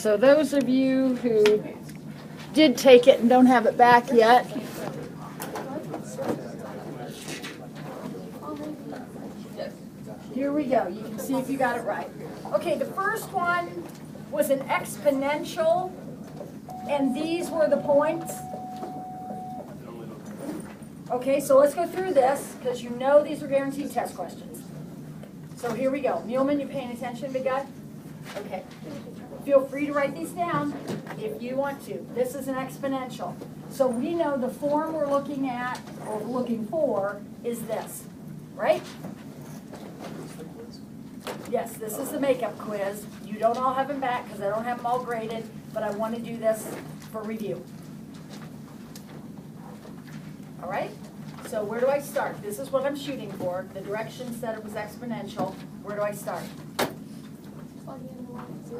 So those of you who did take it and don't have it back yet, here we go. You can see if you got it right. Okay, the first one was an exponential, and these were the points. Okay, so let's go through this, because you know these are guaranteed test questions. So here we go. Neilman, you paying attention, big guy? Okay. Feel free to write these down if you want to. This is an exponential. So we know the form we're looking at, or looking for, is this, right? Yes, this is the makeup quiz. You don't all have them back because I don't have them all graded, but I want to do this for review. All right? So where do I start? This is what I'm shooting for. The direction said it was exponential. Where do I start?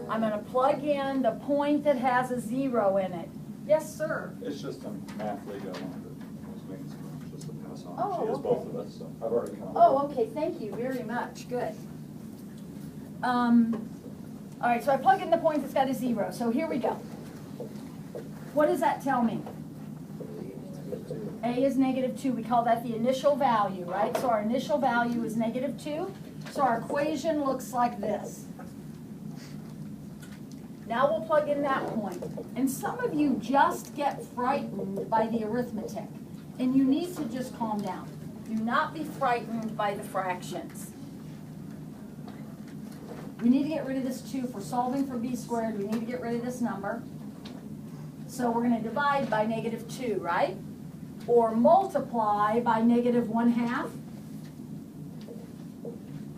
I'm going to plug in the point that has a 0 in it. Yes, sir? It's just a math league I wanted to just to pass on. Oh, She has okay. both of us, so I've already come. Oh, okay. Thank you very much. Good. All right, so I plug in the point that's got a 0. So here we go. What does that tell me? A is -2. We call that the initial value, right? So our initial value is -2. So our equation looks like this. Now we'll plug in that point. And some of you just get frightened by the arithmetic. And you need to just calm down. Do not be frightened by the fractions. We need to get rid of this 2. For solving for b squared, we need to get rid of this number. So we're going to divide by -2, right? Or multiply by -1/2.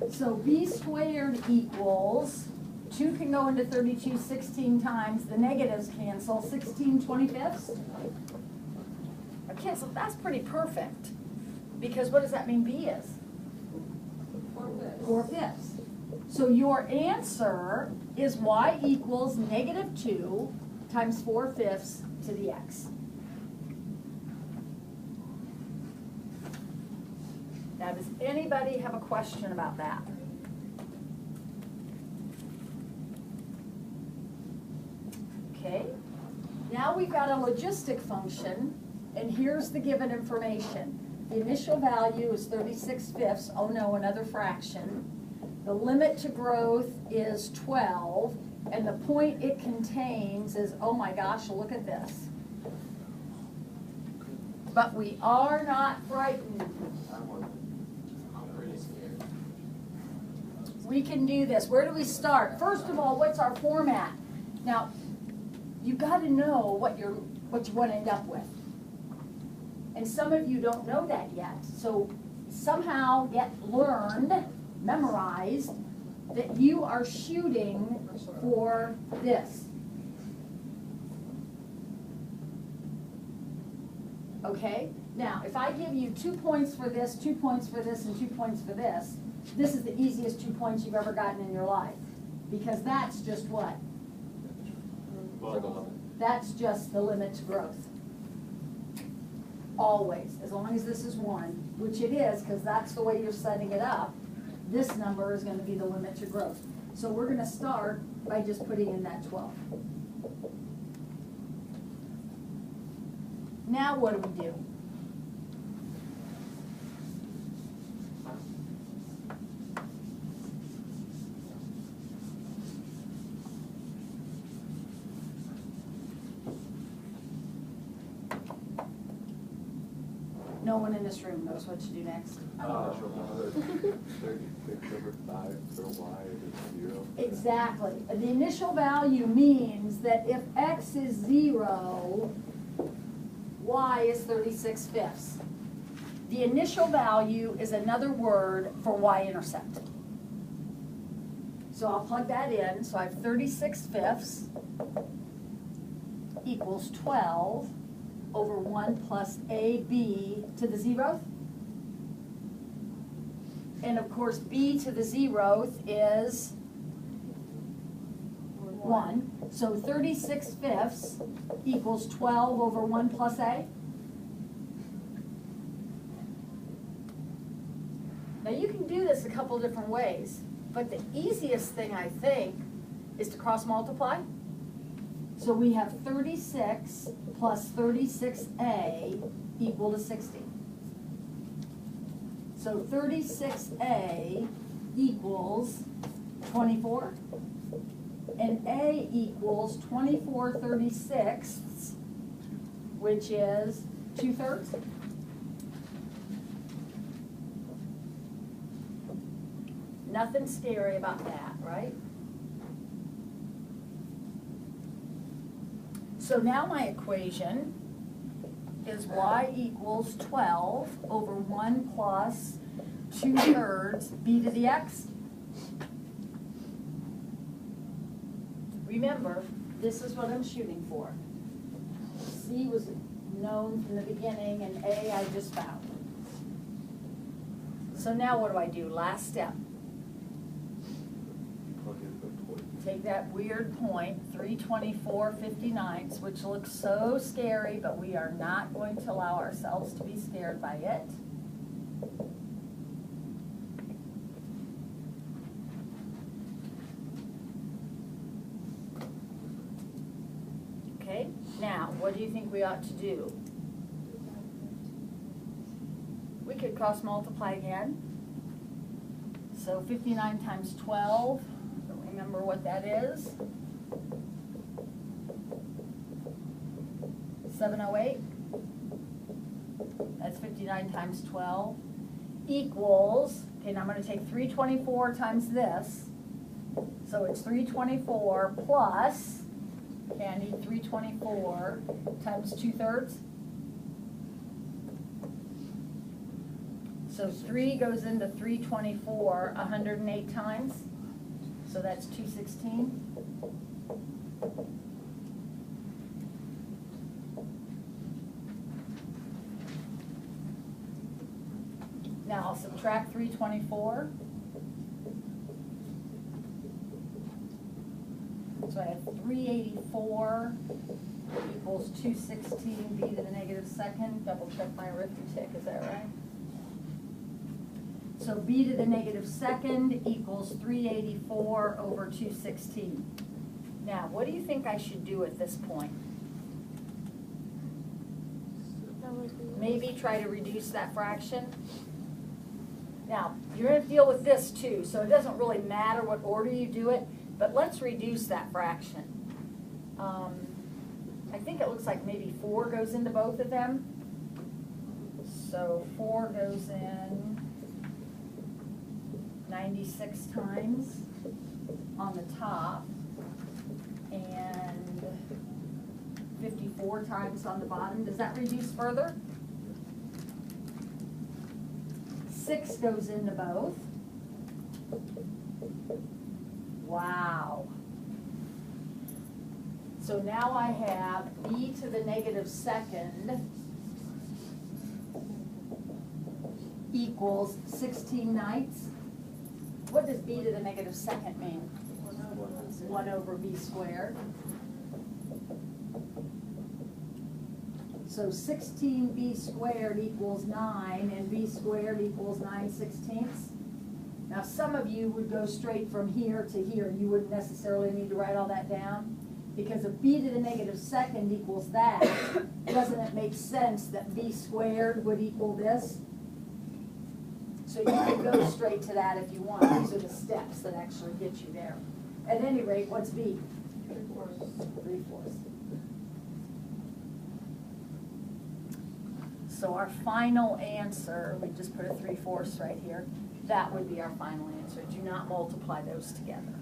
So b squared equals, 2 can go into 32 16 times. The negatives cancel. 16 25ths. Okay, so that's pretty perfect. Because what does that mean b is? 4/5. So your answer is y equals -2 times 4/5 to the x. Now, does anybody have a question about that? Okay. Now we've got a logistic function, and here's the given information. The initial value is 36/5. Oh no, another fraction. The limit to growth is 12, and the point it contains is, oh my gosh, look at this. But we are not frightened. We can do this. Where do we start? First of all, what's our format? Now, you've got to know what you want to end up with. And some of you don't know that yet. So somehow get learned, memorized, that you are shooting for this. Okay? Now, if I give you 2 points for this, 2 points for this, and 2 points for this, this is the easiest 2 points you've ever gotten in your life. Because that's just what? That's just the limit to growth. Always. As long as this is 1, which it is, because that's the way you're setting it up, this number is going to be the limit to growth. So we're going to start by just putting in that 12. Now what do we do? No one in this room knows what to do next. Exactly. The initial value means that if x is 0, y is 36/5. The initial value is another word for y-intercept. So I'll plug that in. So I have 36/5 equals 12 over 1 plus AB to the 0th. And of course, B to the 0th is 1. So 36/5 equals 12 over 1 plus A. Now you can do this a couple different ways, but the easiest thing I think is to cross multiply. So we have 36 plus 36A equal to 60. So 36A equals 24, and A equals 24/36, which is 2/3. Nothing scary about that, right? So now my equation is y equals 12 over 1 plus 2/3 b to the x. Remember, this is what I'm shooting for. C was known from the beginning, and A I just found. So now what do? Last step. Plug in the toy. Take that weird point, 324/59, which looks so scary, but we are not going to allow ourselves to be scared by it. Okay, now, what do you think we ought to do? We could cross multiply again. So 59 times 12. Remember what that is? 708. That's 59 times 12. Equals, okay, now I'm going to take 324 times this. So it's 324 plus, okay, I need 324 times 2/3. So 3 goes into 324 108 times. So that's 216. Now I'll subtract 324. So I have 384 equals 216 b to the negative second. Double check my arithmetic, is that right? So b to the negative second equals 384 over 216. Now, what do you think I should do at this point? Maybe try to reduce that fraction. Now, you're going to deal with this too, so it doesn't really matter what order you do it, but let's reduce that fraction. I think it looks like maybe 4 goes into both of them. So 4 goes in 96 times on the top and 54 times on the bottom. Does that reduce further? 6 goes into both. Wow. So now I have b to the negative second equals 16/9. What does b to the negative second mean? 1 over b squared. So 16b squared equals 9, and b squared equals 9/16. Now some of you would go straight from here to here. You wouldn't necessarily need to write all that down, because if b to the negative second equals that, doesn't it make sense that b squared would equal this? So you can go straight to that if you want. These are the steps that actually get you there. At any rate, what's b? 3/4. So our final answer, we just put a 3/4 right here, that would be our final answer. Do not multiply those together.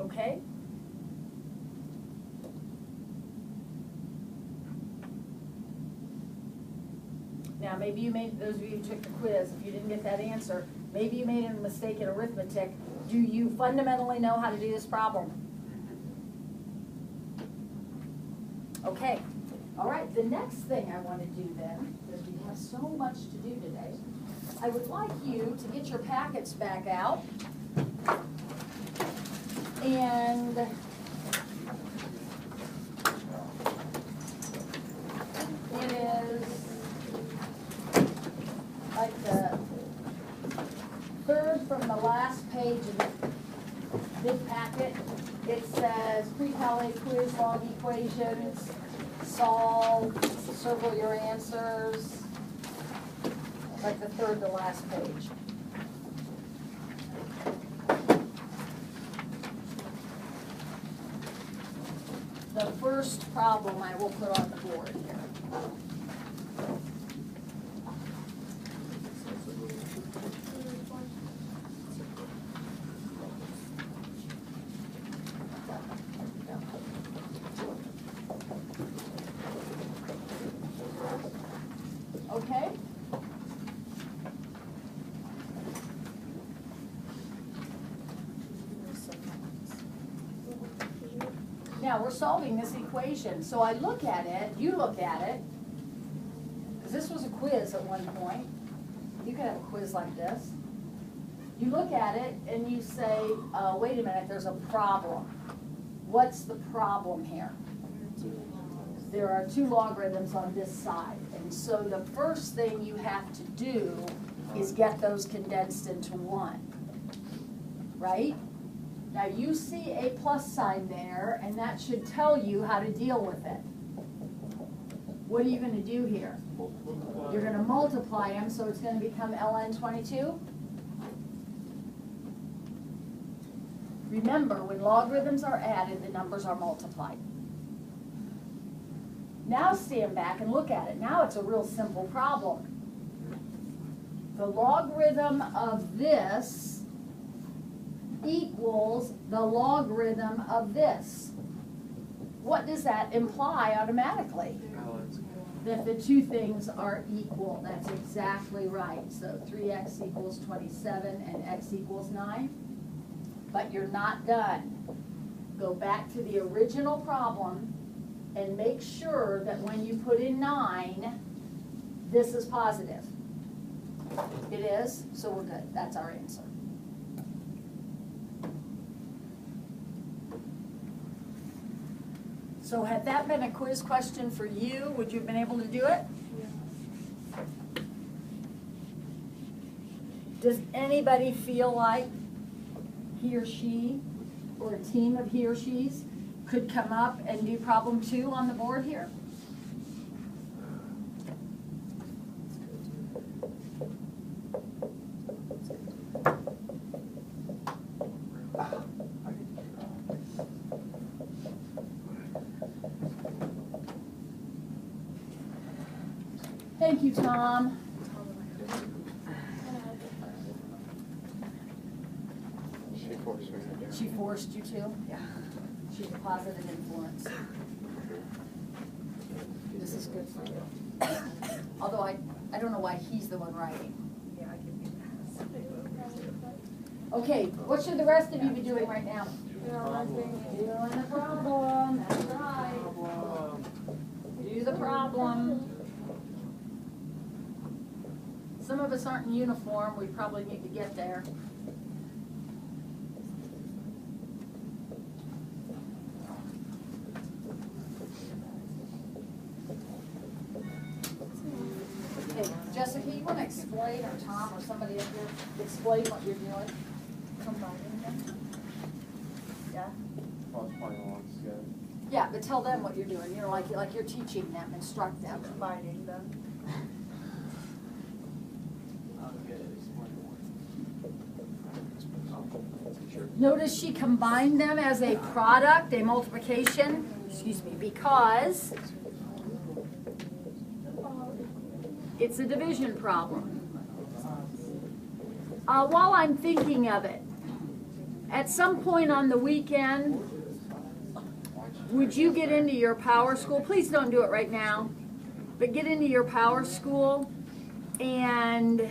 Okay? Now, maybe you made, those of you who took the quiz, if you didn't get that answer, maybe you made a mistake in arithmetic. Do you fundamentally know how to do this problem? Okay. All right, the next thing I want to do then, because we have so much to do today, I would like you to get your packets back out. And it is like the third from the last page of big packet. It says Precal A quiz, log equations, solve, circle your answers. Like the third to last page. The first problem I will put on the board here. Okay? Now, we're solving this equation, so I look at it, you look at it, because this was a quiz at one point. You could have a quiz like this. You look at it and you say, wait a minute, there's a problem. What's the problem here? There are two logarithms on this side, and so the first thing you have to do is get those condensed into one, right? Now you see a plus sign there, and that should tell you how to deal with it. What are you going to do here? You're going to multiply them, so it's going to become ln 22. Remember, when logarithms are added, the numbers are multiplied. Now stand back and look at it. Now it's a real simple problem. The logarithm of this equals the logarithm of this. What does that imply automatically? That the two things are equal. That's exactly right. So 3x equals 27 and x equals 9. But you're not done. Go back to the original problem and make sure that when you put in 9, this is positive. It is, so we're good. That's our answer. So had that been a quiz question for you, would you have been able to do it? Yeah. Does anybody feel like he or she, or a team of he or she's, could come up and do problem 2 on the board here? Thank you, Tom. She forced you to? Yeah. She's a positive influence. This is good for you. Although I don't know why he's the one writing. Yeah, I can do that. Okay, what should the rest of you be doing right now? Doing the problem. That's right. Do the problem. Some of us aren't in uniform. We probably need to get there. Okay, Jessica, you want to explain, or Tom, or somebody up here, explain what you're doing? Combining them? Yeah? Yeah, but tell them what you're doing. You're like you're teaching them, instruct them. Combining them. Notice she combined them as a product, a multiplication, because it's a division problem. While I'm thinking of it, at some point on the weekend, would you get into your power school? Please don't do it right now, but get into your power school and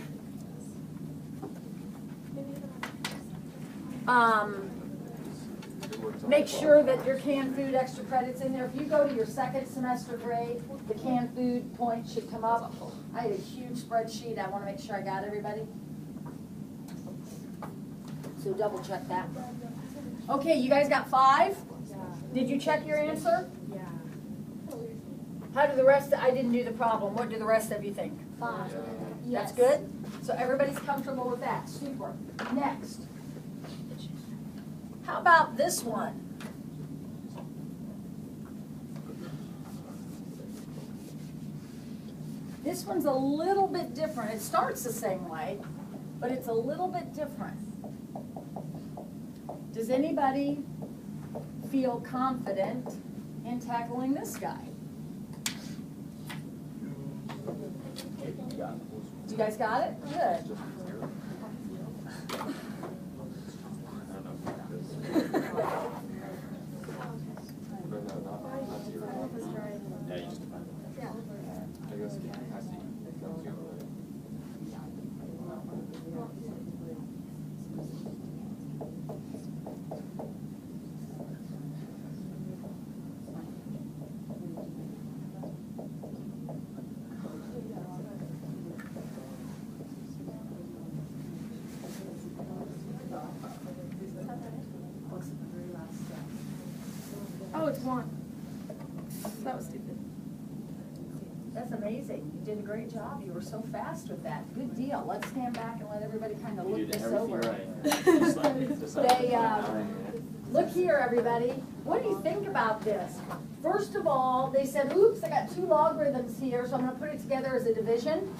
make sure that your canned food extra credits in there. If you go to your second semester grade, the canned food points should come up. I had a huge spreadsheet. I want to make sure I got everybody. So double check that. Okay, you guys got 5? Did you check your answer? Yeah. How do the rest, I didn't do the problem. What do the rest of you think? 5. That's good? So everybody's comfortable with that. Super. Next. How about this one? This one's a little bit different. It starts the same way, but it's a little bit different. Does anybody feel confident in tackling this guy? You guys got it? Good. Oh, it's 1. That was stupid. That's amazing. You did a great job. You were so fast with that. Good deal. Let's stand back and let everybody kind of look this over. Look here, everybody. What do you think about this? First of all, they said, oops, I got 2 logarithms here, so I'm going to put it together as a division.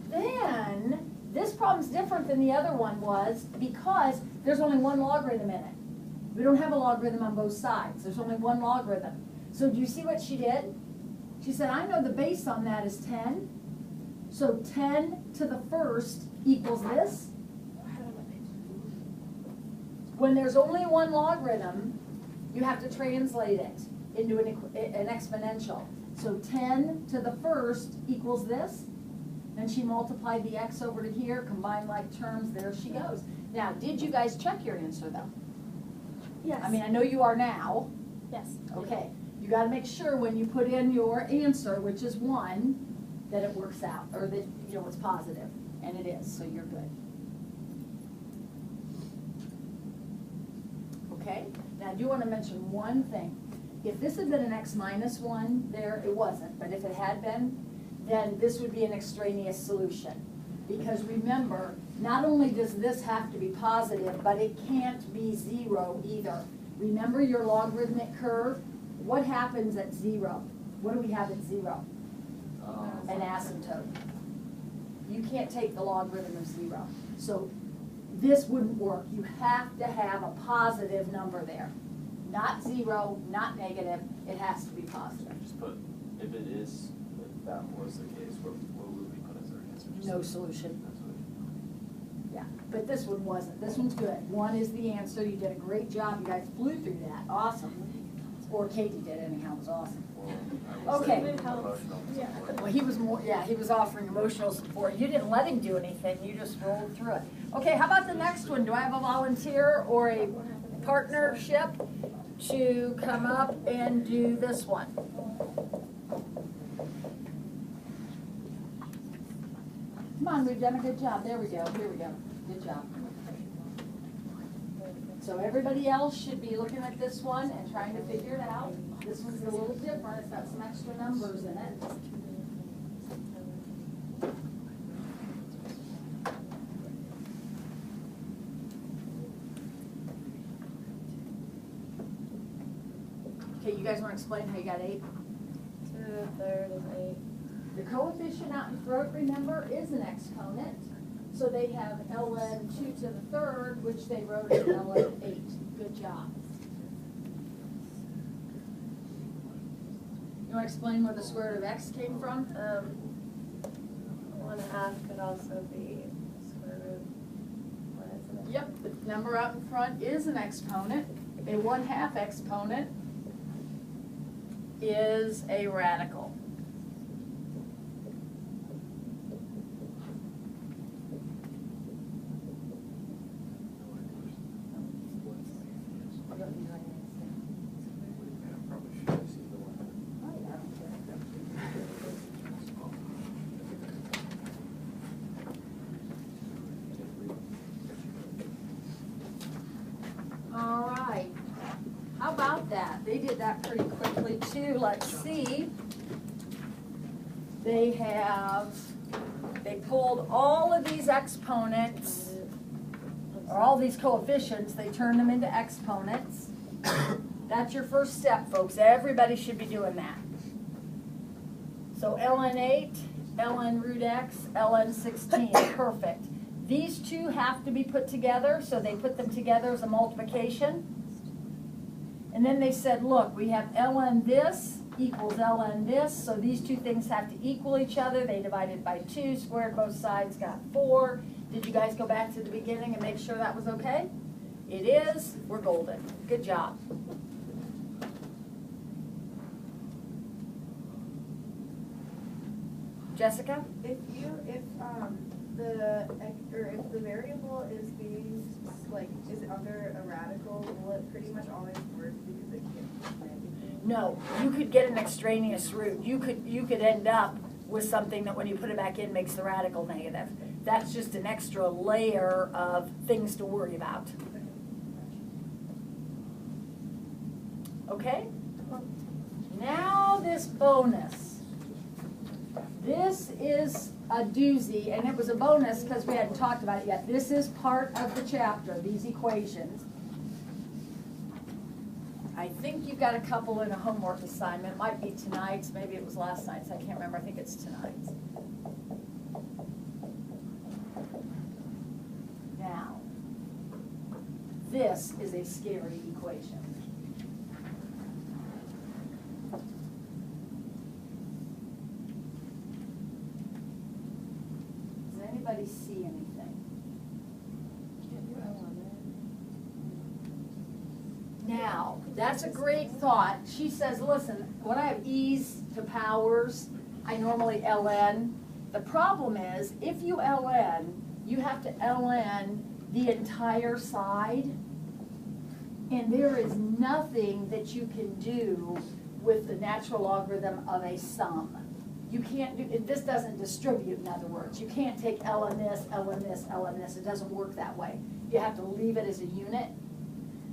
Then, this problem's different than the other one was because there's only 1 logarithm in it. We don't have a logarithm on both sides. There's only 1 logarithm. So do you see what she did? She said, I know the base on that is 10. So 10 to the first equals this. When there's only 1 logarithm, you have to translate it into an exponential. So 10 to the first equals this. And she multiplied the x over to here, combined like terms, there she goes. Now, did you guys check your answer though? Yes. I mean, I know you are now. Yes. Okay, you gotta make sure when you put in your answer, which is 1, that it works out, or that, you know, it's positive, and it is, so you're good. Okay, now I do wanna mention one thing. If this had been an x minus 1 there, it wasn't, but if it had been, then this would be an extraneous solution. Because remember, not only does this have to be positive, but it can't be 0 either. Remember your logarithmic curve? What happens at 0? What do we have at 0? An asymptote. You can't take the logarithm of 0. So this wouldn't work. You have to have a positive number there. Not 0, not negative, it has to be positive. Just put, if it is, if that was the case, what would we put as our answer? Just No solution. No solution. Yeah, but this one wasn't. This one's good. 1 is the answer. You did a great job. You guys flew through that. Awesome. Or Katie did anyhow. It was awesome. Well, I would Okay. say emotional support. Well, he was more, yeah, he was offering emotional support. You didn't let him do anything. You just rolled through it. Okay, how about the next one? Do I have a volunteer or a partnership to come up and do this one? Come on, we've done a good job. There we go. Here we go. Good job. So everybody else should be looking at this one and trying to figure it out. This one's a little different. It's got some extra numbers in it. Okay, you guys want to explain how you got 8? 2 to the third is 8. The coefficient out in front, remember, is an exponent. So they have ln 2 to the third, which they wrote as ln 8. Good job. You want to explain where the square root of x came from? 1/2 could also be square root. What is it? Yep, the number out in front is an exponent. A 1/2 exponent is a radical. All right. How about that? They did that pretty quickly too. Let's see. They pulled all of these exponents or all these coefficients, they turn them into exponents. That's your first step, folks. Everybody should be doing that. So ln 8, ln root x, ln 16, perfect. These two have to be put together, so they put them together as a multiplication. And then they said, look, we have ln this equals ln this, so these two things have to equal each other. They divided by 2, squared both sides, got 4. Did you guys go back to the beginning and make sure that was okay? It is. We're golden. Good job. Jessica? If the variable is being, like, is under a radical, will it pretty much always work because it can't be anything? No, you could get an extraneous root. You could end up with something that when you put it back in makes the radical negative. That's just an extra layer of things to worry about. Okay? Now this bonus. This is a doozy, and it was a bonus because we hadn't talked about it yet. This is part of the chapter, these equations. I think you got a couple in a homework assignment. It might be tonight's, maybe it was last night's, I can't remember. I think it's tonight's. Now, this is a scary equation. Does anybody see anything? Now, that's a great thought. She says, listen, when I have e's to powers, I normally ln. The problem is, if you ln, you have to ln the entire side, and there is nothing that you can do with the natural logarithm of a sum. You can't do, this doesn't distribute, in other words. You can't take ln this, ln this, ln this. It doesn't work that way. You have to leave it as a unit.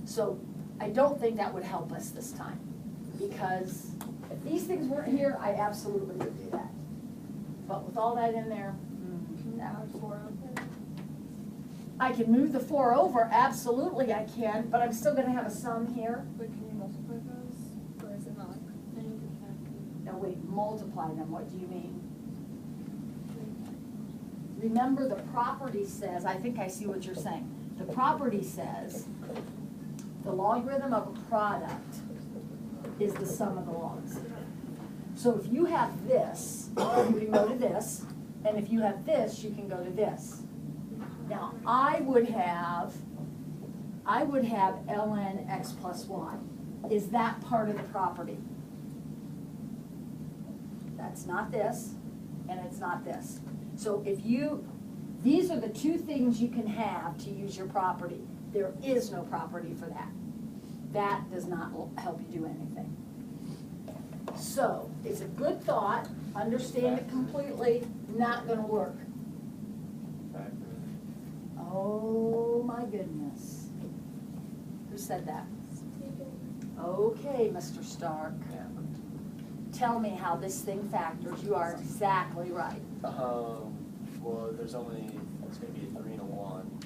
So I don't think that would help us this time, because if these things weren't here, I absolutely would do that. But with all that in there, I can move the 4 over, absolutely I can, but I'm still going to have a sum here. But can you multiply those, or is it not? No, wait, multiply them, what do you mean? Remember, the property says, I think I see what you're saying. The property says the logarithm of a product is the sum of the logs. So if you have this, you can go to this, and if you have this, you can go to this. Now, I would have ln x plus y. Is that part of the property? That's not this, and it's not this. So if these are the two things you can have to use your property. There is no property for that. That does not help you do anything. So, it's a good thought, understand it completely, not going to work. Oh my goodness. Who said that? Okay, Mr. Stark. Tell me how this thing factors. You are exactly right. Well, it's going to be a 3 and a 1.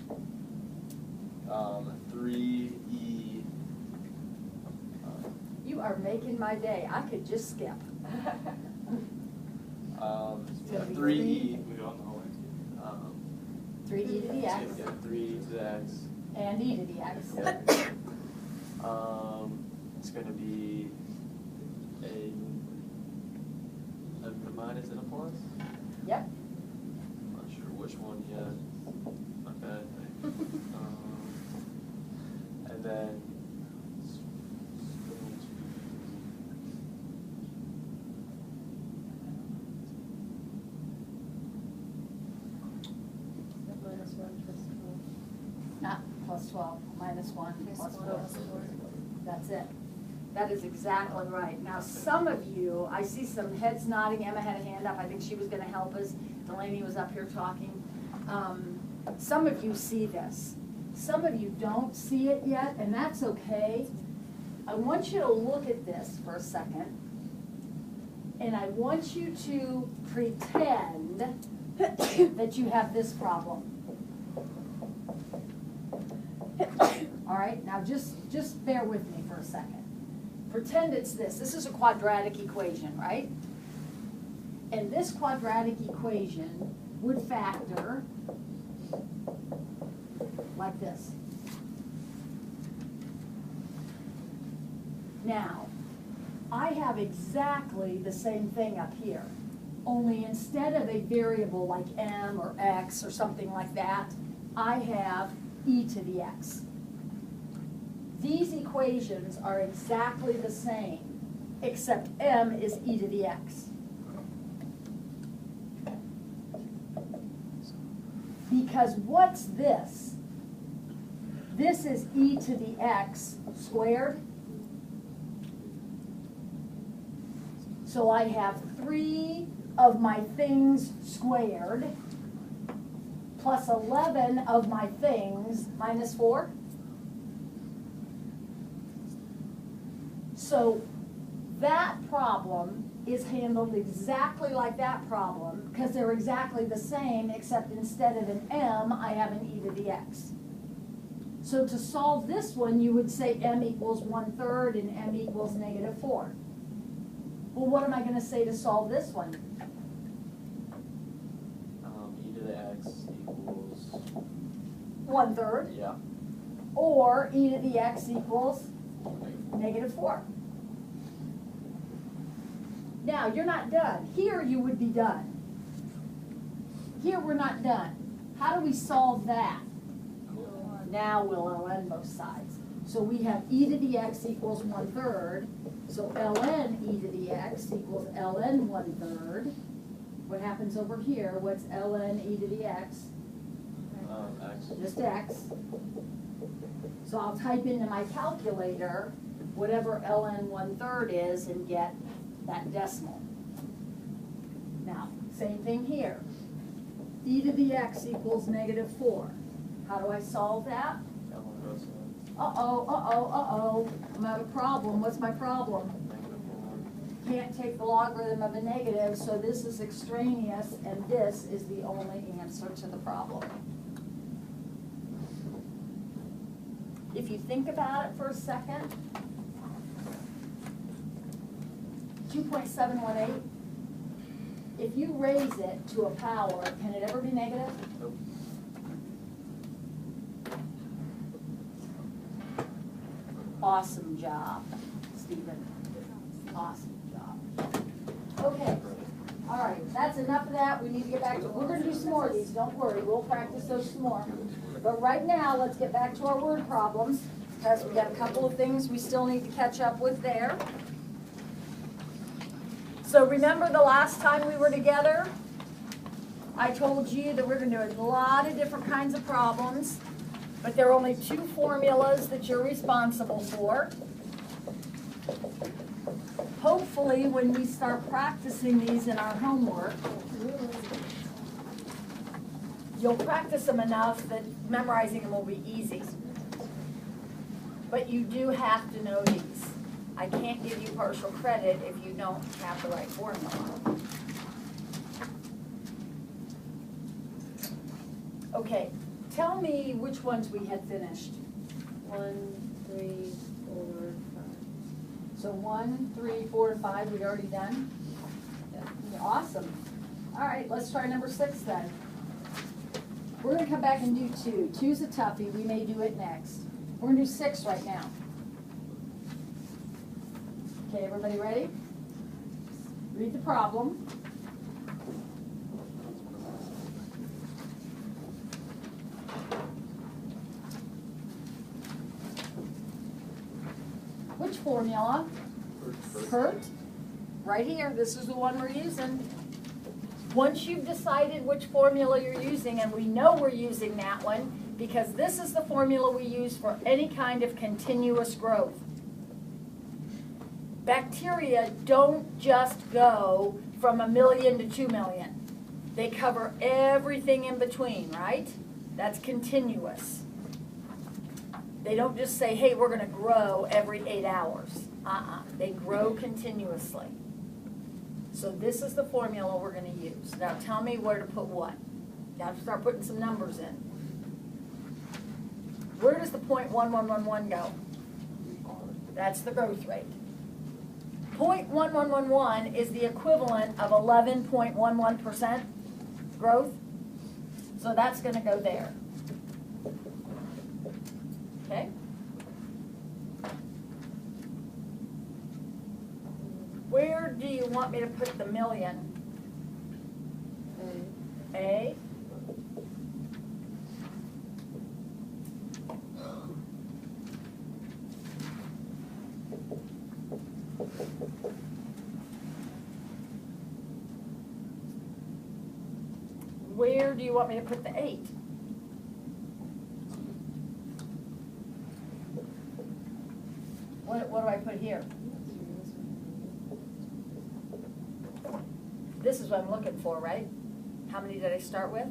3e. You are making my day. I could just skip. 3e. 3e to the x. 3 to the x. And e to the x. It's going to be a minus and a plus? Yep. Not sure which one yet. Okay. And then it's going to Not plus 12, minus 1, plus 4. 4. That's it. That is exactly right. Now, some of you, I see some heads nodding. Emma had a hand up. I think she was going to help us. Delaney was up here talking. Some of you see this. Some of you don't see it yet, and that's okay. I want you to look at this for a second, and I want you to pretend that you have this problem. All right, now just bear with me for a second. Pretend it's this. This is a quadratic equation, right? And this quadratic equation would factor like this. Now, I have exactly the same thing up here, only instead of a variable like m or x or something like that, I have e to the x. These equations are exactly the same, except m is e to the x. Because what's this? This is e to the x squared. So I have 3 of my things squared plus 11 of my things minus 4. So that problem is handled exactly like that problem because they're exactly the same, except instead of an m, I have an e to the x. So to solve this one, you would say m equals 1/3 and m equals -4. Well, what am I going to say to solve this one? E to the x equals, 1/3. yeah, Or e to the x equals -4. Now, you're not done. Here you would be done. Here we're not done. How do we solve that? Now we'll ln both sides. So we have e to the x equals 1/3. So ln e to the x equals ln 1/3. What happens over here? What's ln e to the x? x. Just x. So I'll type into my calculator whatever ln 1/3 is and get that decimal. Now, same thing here. E to the x equals -4. How do I solve that? Uh-oh. I'm having a problem. What's my problem? Can't take the logarithm of a negative, so this is extraneous, and this is the only answer to the problem. If you think about it for a second, 2.718, if you raise it to a power, can it ever be negative? Nope. Awesome job, Stephen. Awesome job. Okay. All right, that's enough of that. We need to get back to, we're going to do some more of these. Don't worry, we'll practice those some more. But right now, let's get back to our word problems, because we got a couple of things we still need to catch up with there. So remember the last time we were together, I told you that we're going to do a lot of different kinds of problems, but there are only 2 formulas that you're responsible for. Hopefully, when we start practicing these in our homework, you'll practice them enough that memorizing them will be easy. But you do have to know these. I can't give you partial credit if you don't have the right formula. Okay, tell me which ones we had finished. 1, 3, 4, 5. So 1, 3, 4, and 5 we already done? Yeah. Awesome. All right, let's try number 6 then. We're going to come back and do 2. 2's a toughie. We may do it next. We're going to do 6 right now. Okay, everybody ready? Read the problem. Which formula? Hurt. Right here. This is the one we're using. Once you've decided which formula you're using, and we know we're using that one because this is the formula we use for any kind of continuous growth. Bacteria don't just go from 1 million to 2 million. They cover everything in between, right? That's continuous. They don't just say, hey, we're going to grow every 8 hours. They grow continuously. So this is the formula we're going to use. Now tell me where to put what. Got to start putting some numbers in. Where does the 0.1111 go? That's the growth rate. 0.1111 is the equivalent of 11.11% growth. So that's going to go there. Okay? Where do you want me to put the million? A. Where do you want me to put the 8? What do I put here? This is what I'm looking for, right? How many did I start with?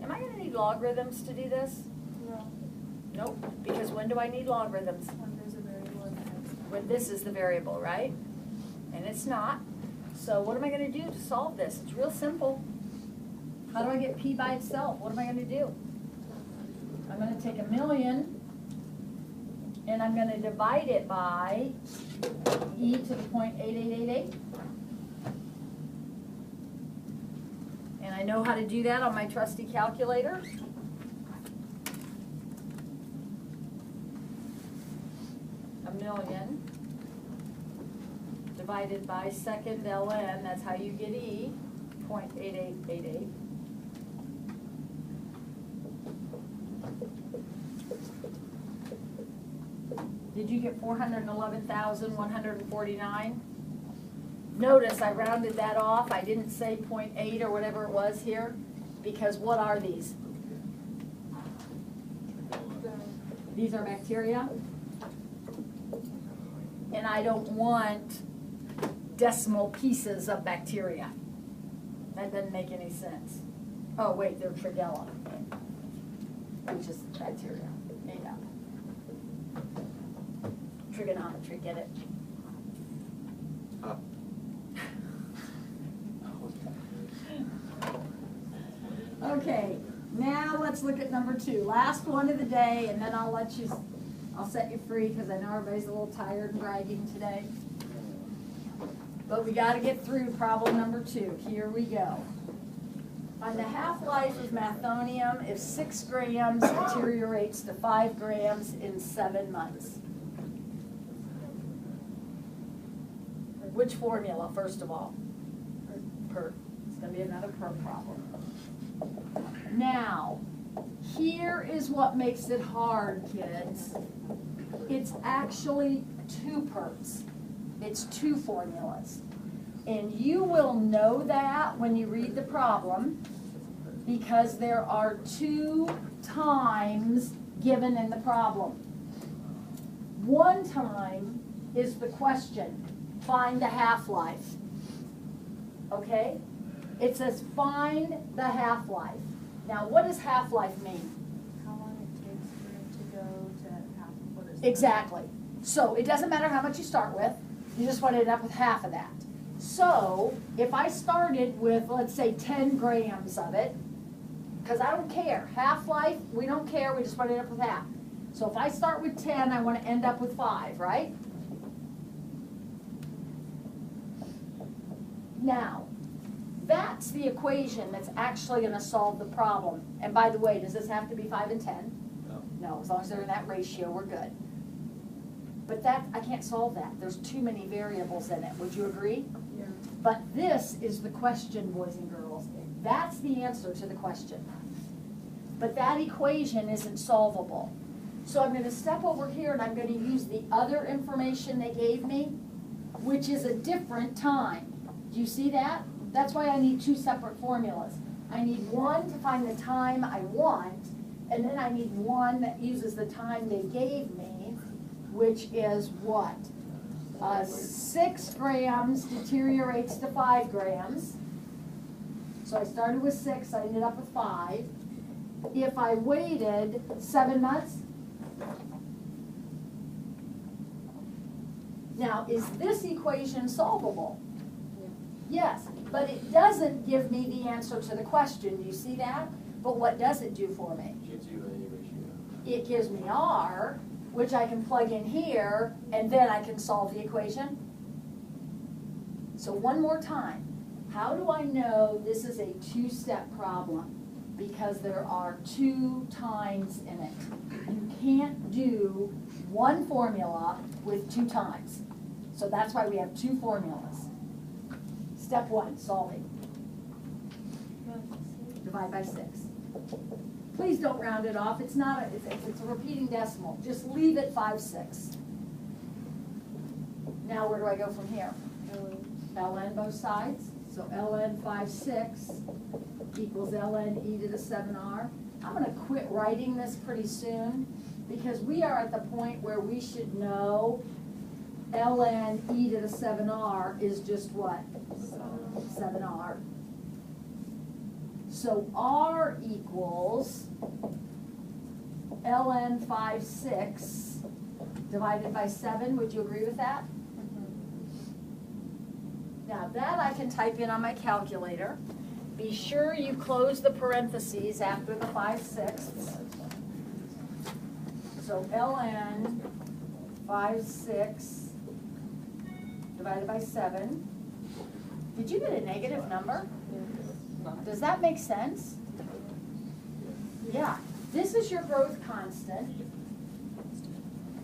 Am I going to need logarithms to do this? No. Nope, because when do I need logarithms? When there's a variable in the next. When this is the variable, right? And it's not. So what am I going to do to solve this? It's real simple. How do I get p by itself? What am I going to do? I'm going to take a million and I'm going to divide it by e to the 0.8888. And I know how to do that on my trusty calculator. A million divided by second ln, that's how you get e, 0.8888. Did you get 411,149? Notice I rounded that off. I didn't say 0.8 or whatever it was here, because what are these? These are bacteria. And I don't want decimal pieces of bacteria. That doesn't make any sense. Oh wait, they're Trigella, which is bacteria, made up. Trigonometry, get it? Okay, now let's look at number 2. Last one of the day, and then I'll set you free because I know everybody's a little tired and dragging today. But we got to get through problem number 2. Here we go. On the half-life of mathonium, if 6 grams deteriorates to 5 grams in 7 months. Which formula, first of all? Per. It's going to be another per problem. Now, here is what makes it hard, kids. It's actually 2 perts. It's 2 formulas. And you will know that when you read the problem because there are 2 times given in the problem. One time is the question, find the half-life. Okay? It says find the half-life. Now, what does half-life mean? How long it takes for it to go to half of what it's. Exactly. So it doesn't matter how much you start with. You just want to end up with half of that. So if I started with, let's say, 10 grams of it, because I don't care. Half-life, we don't care. We just want to end up with half. So if I start with 10, I want to end up with 5, right? Now, that's the equation that's actually going to solve the problem. And by the way, does this have to be 5 and 10? No. No, as long as they're in that ratio, we're good. But that, I can't solve that. There's too many variables in it. Would you agree? Yeah. But this is the question, boys and girls. That's the answer to the question. But that equation isn't solvable. So I'm going to step over here and I'm going to use the other information they gave me, which is a different time. Do you see that? That's why I need 2 separate formulas. I need one to find the time I want, and then I need one that uses the time they gave me, which is what? 6 grams deteriorates to 5 grams. So I started with 6, I ended up with 5. If I waited 7 months, now is this equation solvable? Yes, but it doesn't give me the answer to the question. Do you see that? But what does it do for me? Gives you a ratio. it gives me R, which I can plug in here, and then I can solve the equation. So one more time, how do I know this is a two-step problem? Because there are 2 times in it. You can't do one formula with 2 times. So that's why we have 2 formulas. Step 1, solving. Divide by 6. Please don't round it off. It's not it's a repeating decimal. Just leave it 5, 6. Now where do I go from here? ln both sides. So ln 5, 6 equals ln e to the 7r. I'm going to quit writing this pretty soon because we are at the point where we should know ln e to the 7r is just what? 7r. So r equals ln 5, 6 divided by 7. Would you agree with that? Now that I can type in on my calculator. Be sure you close the parentheses after the 5/6. So ln 5/6 divided by 7. Did you get a negative number? Does that make sense? Yeah. This is your growth constant.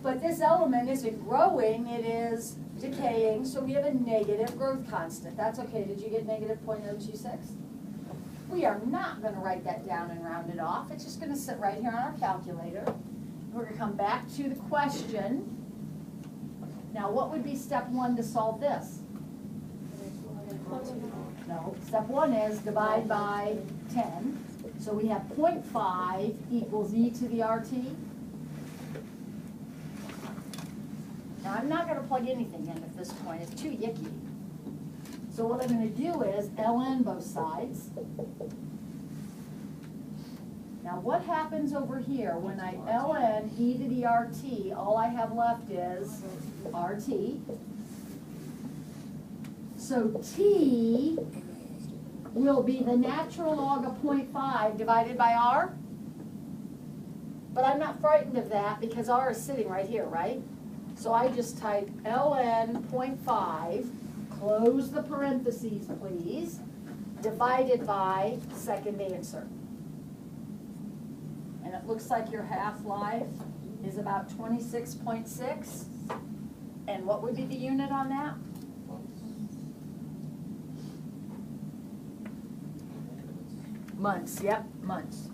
But this element isn't growing, it is decaying, so we have a negative growth constant. That's okay. Did you get negative 0.026? We are not going to write that down and round it off. It's just going to sit right here on our calculator. We're going to come back to the question. Now, what would be step 1 to solve this? No. Step 1 is divide by 10. So we have 0.5 equals e to the RT. Now, I'm not going to plug anything in at this point. It's too yicky. So what I'm going to do is ln both sides. Now what happens over here when I ln e to the RT, all I have left is RT. So T will be the natural log of 0.5 divided by R. But I'm not frightened of that because R is sitting right here, right? So I just type ln 0.5, close the parentheses please, divided by second answer. And it looks like your half-life is about 26.6. And what would be the unit on that? Months, yep, months.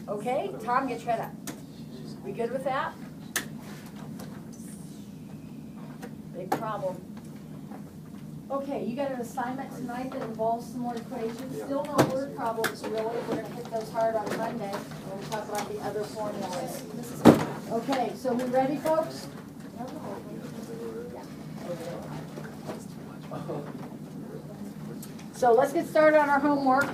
Okay, Tom, get your head up. We good with that? Big problem. Okay, you got an assignment tonight that involves some more equations. Still no word problems really. We're going to hit those hard on Monday when we talk about the other formulas. Okay, so we ready, folks? So let's get started on our homework.